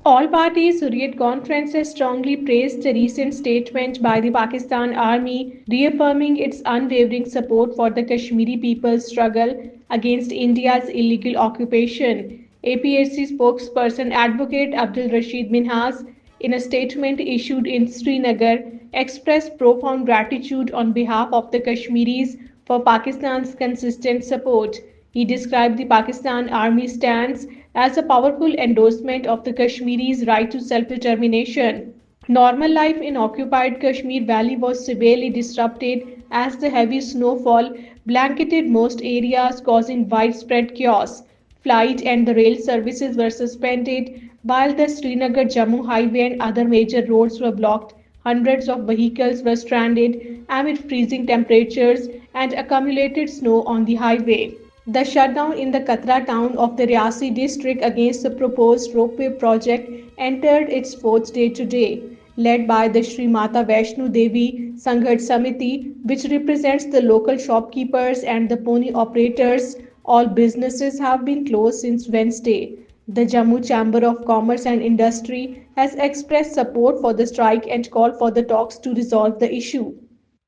All parties Hurriyat Conference has strongly praised the recent statement by the Pakistan Army, reaffirming its unwavering support for the Kashmiri people's struggle against India's illegal occupation. APHC spokesperson Advocate Abdul Rashid Minhas, in a statement issued in Srinagar, expressed profound gratitude on behalf of the Kashmiris for Pakistan's consistent support. He described the Pakistan Army stance as a powerful endorsement of the Kashmiris' right to self-determination. Normal life in occupied Kashmir Valley was severely disrupted as the heavy snowfall blanketed most areas, causing widespread chaos. Flight and the rail services were suspended, while the Srinagar Jammu highway and other major roads were blocked. Hundreds of vehicles were stranded amid freezing temperatures and accumulated snow on the highway. The shutdown in the Katra town of the Riasi district against the proposed ropeway project entered its fourth day today, led by the Sri Mata Vaishno Devi Sangharsh Samiti, which represents the local shopkeepers and the pony operators. All businesses have been closed since Wednesday. The Jammu Chamber of Commerce and Industry has expressed support for the strike and called for the talks to resolve the issue.